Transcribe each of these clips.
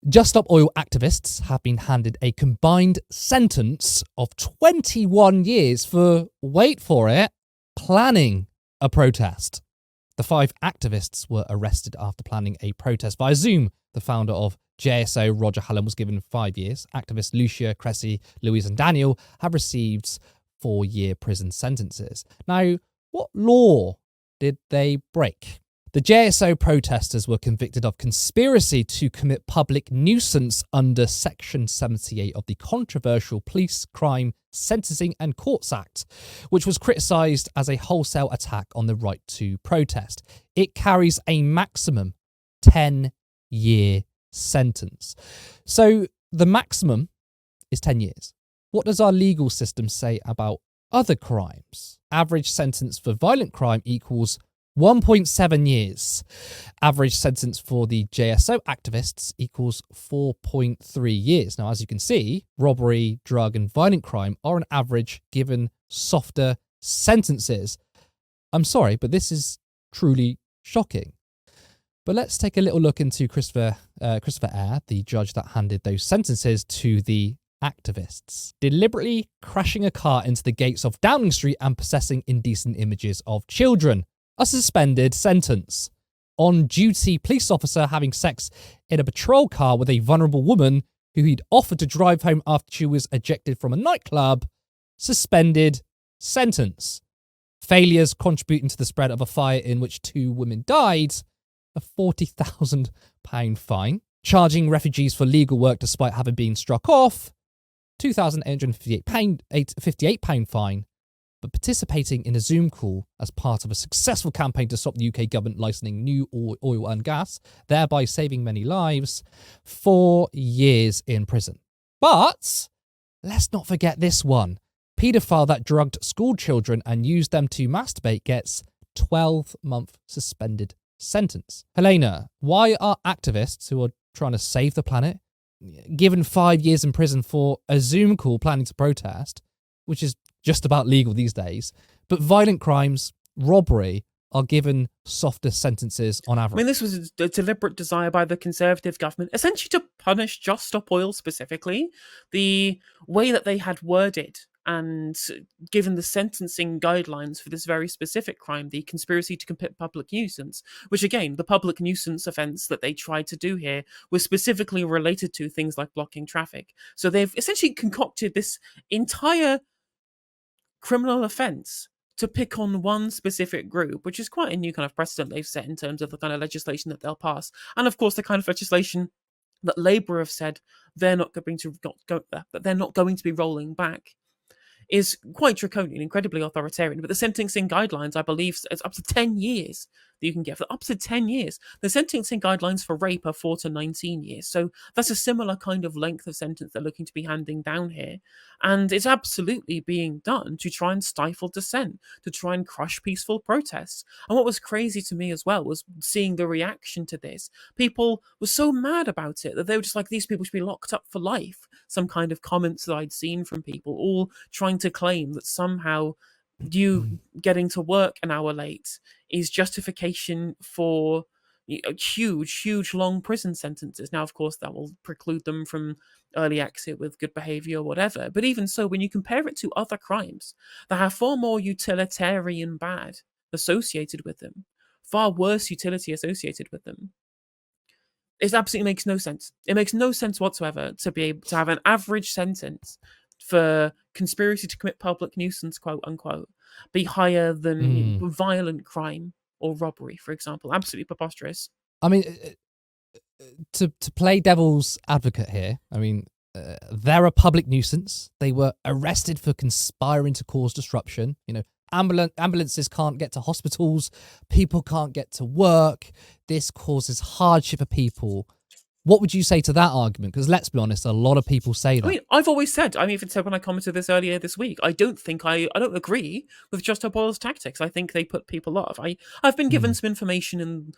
Just Stop Oil activists have been handed a combined sentence of 21 years for, wait for it, planning a protest. The 5 activists were arrested after planning a protest via Zoom. The founder of JSO, Roger Hallam, was given 5 years. Activists Lucia, Cressy, Louise and Daniel have received 4-year prison sentences. Now, what law did they break? The JSO protesters were convicted of conspiracy to commit public nuisance under Section 78 of the controversial Police Crime Sentencing and Courts Act, which was criticised as a wholesale attack on the right to protest. It carries a maximum 10-year sentence. So the maximum is 10 years. What does our legal system say about other crimes? Average sentence for violent crime equals 1.7 years. Average sentence for the JSO activists equals 4.3 years. Now, as you can see, robbery, drug and violent crime are on average given softer sentences. I'm sorry, but this is truly shocking. But let's take a little look into Christopher Eyre, the judge that handed those sentences to the activists. Deliberately crashing a car into the gates of Downing Street and possessing indecent images of children. A suspended sentence. On-duty police officer having sex in a patrol car with a vulnerable woman who he'd offered to drive home after she was ejected from a nightclub. Suspended sentence. Failures contributing to the spread of a fire in which 2 women died. A £40,000 fine. Charging refugees for legal work despite having been struck off. £2,858 fine. But participating in a Zoom call as part of a successful campaign to stop the UK government licensing new oil and gas, thereby saving many lives, 4 years in prison. But let's not forget this one. Paedophile that drugged school children and used them to masturbate gets 12-month suspended sentence. Helena, why are activists who are trying to save the planet given 5 years in prison for a Zoom call planning to protest, which is just about legal these days, but violent crimes, robbery, are given softer sentences on average? I mean, this was a deliberate desire by the Conservative government, essentially to punish Just Stop Oil specifically. The way that they had worded and given the sentencing guidelines for this very specific crime, the conspiracy to commit public nuisance, which again, the public nuisance offence that they tried to do here was specifically related to things like blocking traffic. So they've essentially concocted this entire criminal offence to pick on one specific group, which is quite a new kind of precedent they've set in terms of the kind of legislation that they'll pass. And of course, the kind of legislation that Labour have said they're not going to be rolling back is quite draconian, incredibly authoritarian. But the sentencing guidelines, I believe, it's up to 10 years that you can get for up to 10 years. The sentencing guidelines for rape are 4 to 19 years. So that's a similar kind of length of sentence they're looking to be handing down here. And it's absolutely being done to try and stifle dissent, to try and crush peaceful protests. And what was crazy to me as well was seeing the reaction to this. People were so mad about it that they were just like, these people should be locked up for life. Some kind of comments that I'd seen from people, all trying to claim that somehow you getting to work an hour late is justification for huge, long prison sentences. Now, of course, that will preclude them from early exit with good behaviour or whatever. But even so, when you compare it to other crimes that have far more utilitarian bad associated with them, far worse utility associated with them, it absolutely makes no sense. It makes no sense whatsoever to be able to have an average sentence for conspiracy to commit public nuisance, quote unquote, be higher than violent crime or robbery, for example. Absolutely preposterous. I mean, to play devil's advocate here, I mean, they're a public nuisance. They were arrested for conspiring to cause disruption. You know, ambulances can't get to hospitals. People can't get to work. This causes hardship for people. What would you say to that argument? Because let's be honest, a lot of people say that. I mean, I've always said, I even said when I commented this earlier this week, I don't agree with Just Stop Oil's tactics. I think they put people off. I've been given some information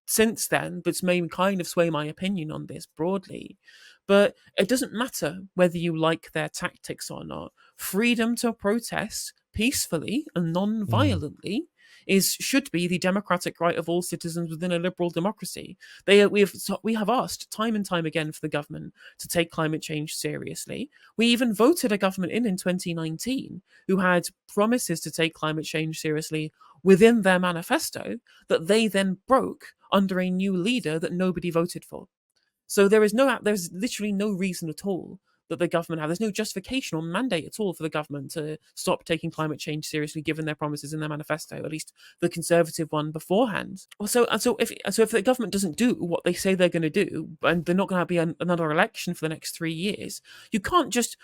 since then, that's made kind of sway my opinion on this broadly. But it doesn't matter whether you like their tactics or not. Freedom to protest peacefully and non-violently should be the democratic right of all citizens within a liberal democracy. We have asked time and time again for the government to take climate change seriously. We even voted a government in 2019 who had promises to take climate change seriously within their manifesto that they then broke under a new leader that nobody voted for. So there's literally no reason at all that the government have. There's no justification or mandate at all for the government to stop taking climate change seriously, given their promises in their manifesto, at least the Conservative one beforehand. So if the government doesn't do what they say they're going to do, and they're not going to be another election for the next 3 years, you can't just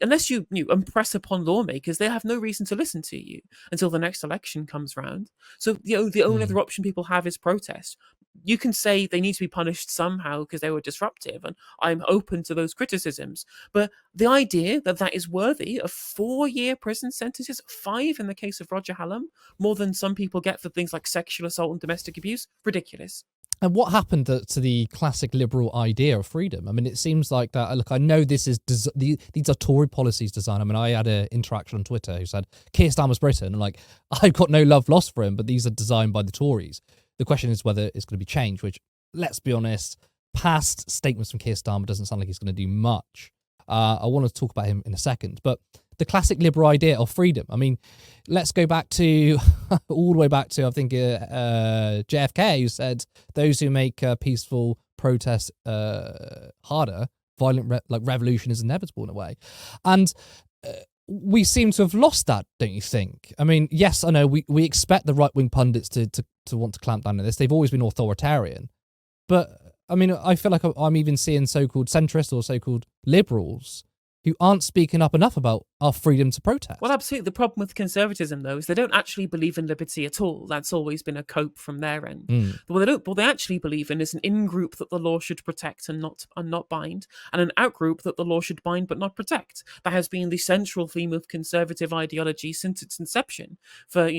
unless you impress upon lawmakers, they have no reason to listen to you until the next election comes round. So the only other option people have is protest. You can say they need to be punished somehow because they were disruptive, and I'm open to those criticisms. But the idea that that is worthy of 4-year prison sentences, 5 in the case of Roger Hallam, more than some people get for things like sexual assault and domestic abuse, ridiculous. And what happened to the classic liberal idea of freedom? I mean, it seems like that. Look, I know this is these are Tory policies designed. I mean, I had an interaction on Twitter who said Keir Starmer's Britain, and like I've got no love lost for him, but these are designed by the Tories. The question is whether it's going to be changed, which, let's be honest, past statements from Keir Starmer doesn't sound like he's going to do much. I want to talk about him in a second, but the classic liberal idea of freedom. I mean, let's go back to all the way back to, I think, JFK, who said those who make peaceful protest harder, violent revolution is inevitable in a way. And we seem to have lost that, don't you think? I mean, yes, I know we expect the right-wing pundits to want to clamp down on this. They've always been authoritarian. But, I mean, I feel like I'm even seeing so-called centrists or so-called liberals who aren't speaking up enough about our freedom to protest. Well, absolutely. The problem with conservatism, though, is they don't actually believe in liberty at all. That's always been a cope from their end. What they actually believe in is an in-group that the law should protect and not bind, and an out-group that the law should bind but not protect. That has been the central theme of conservative ideology since its inception, for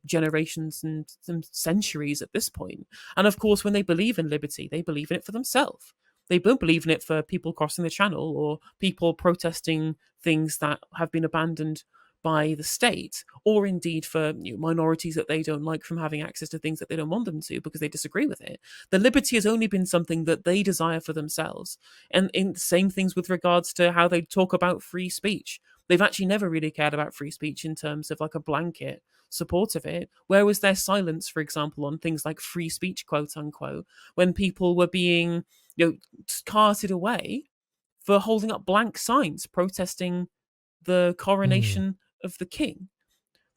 generations and centuries at this point. And of course, when they believe in liberty, they believe in it for themselves. They don't believe in it for people crossing the channel or people protesting things that have been abandoned by the state, or indeed for minorities that they don't like from having access to things that they don't want them to because they disagree with it. The liberty has only been something that they desire for themselves. And in the same things with regards to how they talk about free speech. They've actually never really cared about free speech in terms of like a blanket support of it. Where was their silence, for example, on things like free speech, quote unquote, when people were being carted away for holding up blank signs protesting the coronation of the king?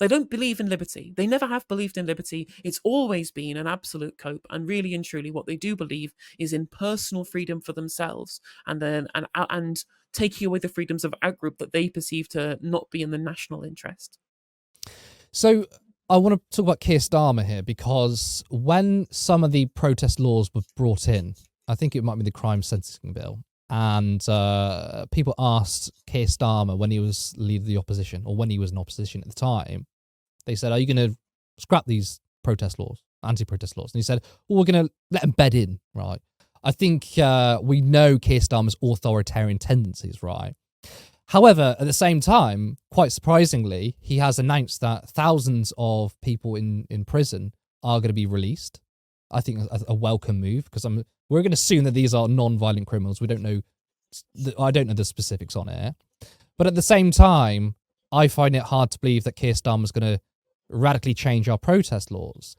They don't believe in liberty. They never have believed in liberty. It's always been an absolute cope. And really and truly, what they do believe is in personal freedom for themselves, and taking away the freedoms of outgroup that they perceive to not be in the national interest. So I want to talk about Keir Starmer here, because when some of the protest laws were brought in, I think it might be the crime sentencing bill, and people asked Keir Starmer when he was leader of the opposition, or when he was in opposition at the time, they said, are you going to scrap these protest laws, anti-protest laws? And he said, well, we're going to let them bed in, right? I think we know Keir Starmer's authoritarian tendencies, right? However, at the same time, quite surprisingly, he has announced that thousands of people in prison are going to be released. I think a welcome move, because we're going to assume that these are non-violent criminals. We don't know. I don't know the specifics on it. But at the same time, I find it hard to believe that Keir Starmer is going to radically change our protest laws.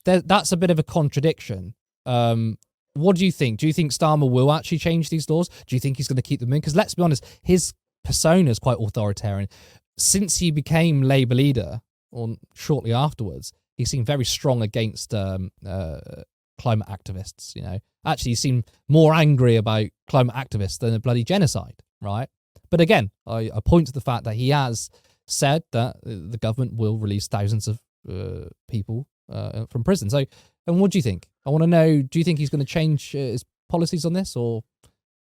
That's a bit of a contradiction. What do you think? Do you think Starmer will actually change these laws? Do you think he's going to keep them in? Because let's be honest, his persona is quite authoritarian. Since he became Labour leader, or shortly afterwards, he seemed very strong against climate activists. Actually, he seemed more angry about climate activists than a bloody genocide, right? But again, I point to the fact that he has said that the government will release thousands of people from prison. So, and what do you think? I want to know, do you think he's going to change his policies on this,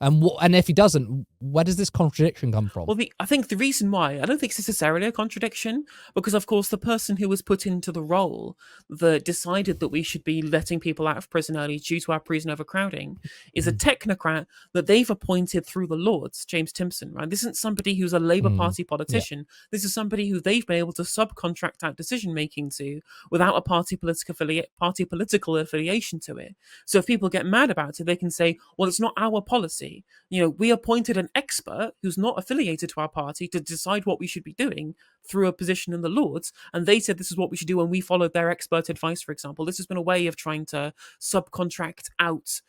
and if he doesn't, where does this contradiction come from? Well, I think the reason why, I don't think it's necessarily a contradiction, because of course the person who was put into the role that decided that we should be letting people out of prison early due to our prison overcrowding is a technocrat that they've appointed through the Lords, James Timpson, right? This isn't somebody who's a Labour Party Yeah. politician. This is somebody who they've been able to subcontract out decision making to without a party political affiliation to it. So if people get mad about it, they can say, well, it's not our policy. We appointed an expert who's not affiliated to our party to decide what we should be doing through a position in the Lords, and they said this is what we should do, and we followed their expert advice, for example. This has been a way of trying to subcontract out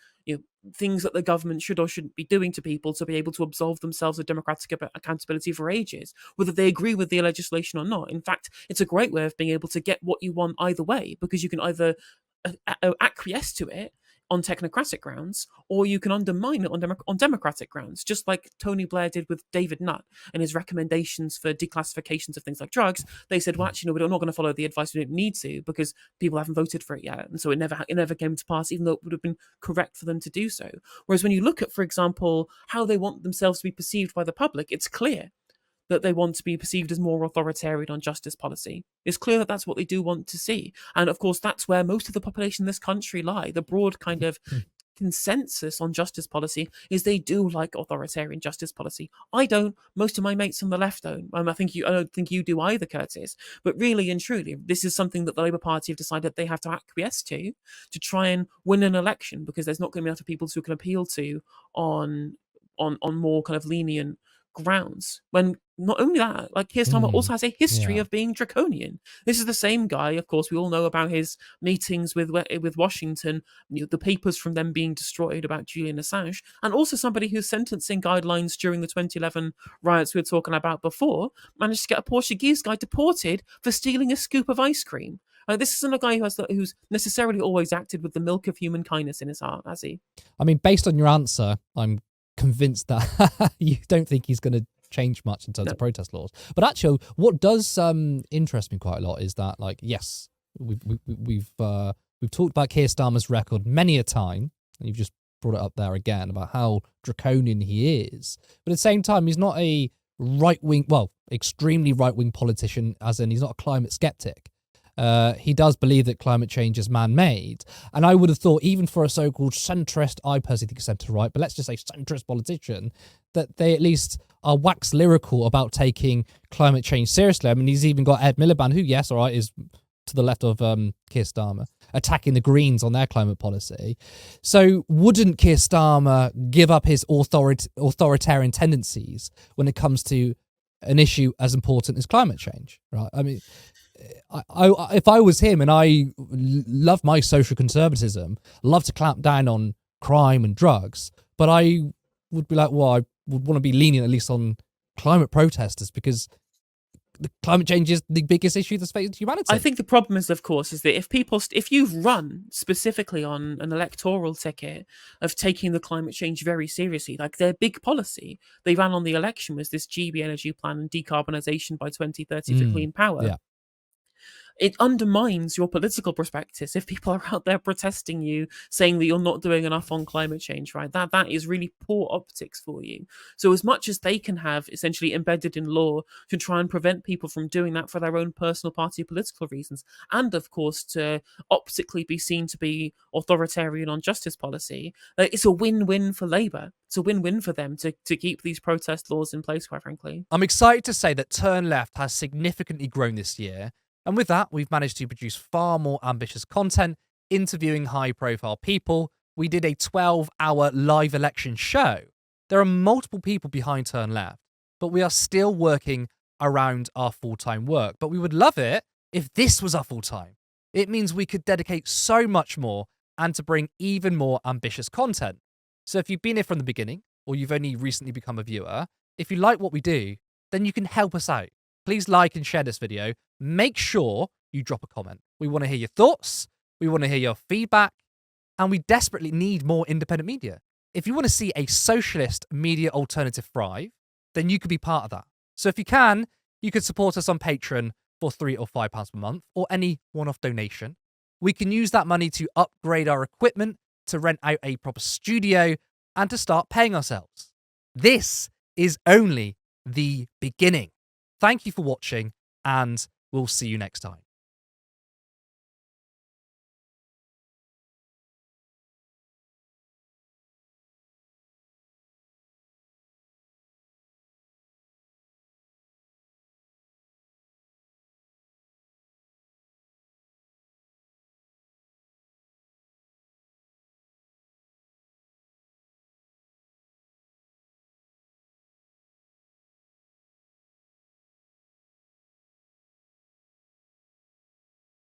things that the government should or shouldn't be doing to people to be able to absolve themselves of democratic accountability for ages, whether they agree with the legislation or not. In fact, it's a great way of being able to get what you want either way, because you can either acquiesce to it on technocratic grounds, or you can undermine it on democratic grounds, just like Tony Blair did with David Nutt and his recommendations for declassifications of things like drugs. They said, well, actually, no, we're not going to follow the advice. We don't need to, because people haven't voted for it yet, and so it never came to pass, even though it would have been correct for them to do so. Whereas when you look at, for example, how they want themselves to be perceived by the public, it's clear that they want to be perceived as more authoritarian on justice policy. It's clear that that's what they do want to see. And of course, that's where most of the population in this country lie. The broad kind of consensus on justice policy is they do like authoritarian justice policy. I don't. Most of my mates on the left don't. I don't think you do either, Curtis. But really and truly, this is something that the Labour Party have decided they have to acquiesce to try and win an election, because there's not going to be enough people who can appeal to on more kind of lenient grounds. When not only that, like Keir Starmer also has a history of being draconian. This is the same guy, of course, we all know about his meetings with Washington, the papers from them being destroyed about Julian Assange, and also somebody whose sentencing guidelines during the 2011 riots we were talking about before managed to get a Portuguese guy deported for stealing a scoop of ice cream. This isn't a guy who's necessarily always acted with the milk of human kindness in his heart, has he? I mean, based on your answer, I'm convinced that you don't think he's going to change much in terms of protest laws. But actually, what does interest me quite a lot is that, like, yes, we've talked about Keir Starmer's record many a time, and you've just brought it up there again about how draconian he is. But at the same time, he's not a extremely right-wing politician, as in he's not a climate skeptic. He does believe that climate change is man-made. And I would have thought, even for a so-called centrist, I personally think centre-right, but let's just say centrist politician, that they at least are wax lyrical about taking climate change seriously. I mean, he's even got Ed Miliband, who, yes, all right, is to the left of Keir Starmer, attacking the Greens on their climate policy. So wouldn't Keir Starmer give up his authoritarian tendencies when it comes to an issue as important as climate change, right? I mean, if I was him, and I love my social conservatism, love to clamp down on crime and drugs, but I would be like, well, I would want to be lenient at least on climate protesters, because the climate change is the biggest issue that's facing humanity. I think the problem is, of course, is that if you've run specifically on an electoral ticket of taking the climate change very seriously, like their big policy they ran on the election was this GB energy plan and decarbonisation by 2030 for clean power. Yeah. It undermines your political prospectus if people are out there protesting you, saying that you're not doing enough on climate change, right? That is really poor optics for you. So as much as they can have essentially embedded in law to try and prevent people from doing that for their own personal party political reasons, and of course to optically be seen to be authoritarian on justice policy, it's a win-win for Labour. It's a win-win for them to keep these protest laws in place, quite frankly. I'm excited to say that Turn Left has significantly grown this year. And with that, we've managed to produce far more ambitious content, interviewing high-profile people. We did a 12-hour live election show. There are multiple people behind Turn Left, but we are still working around our full-time work. But we would love it if this was our full-time. It means we could dedicate so much more and to bring even more ambitious content. So if you've been here from the beginning, or you've only recently become a viewer, if you like what we do, then you can help us out. Please like and share this video. Make sure you drop a comment. We want to hear your thoughts. We want to hear your feedback. And we desperately need more independent media. If you want to see a socialist media alternative thrive, then you could be part of that. So if you can, you could support us on Patreon for £3 or £5 per month, or any one-off donation. We can use that money to upgrade our equipment, to rent out a proper studio, and to start paying ourselves. This is only the beginning. Thank you for watching, and we'll see you next time.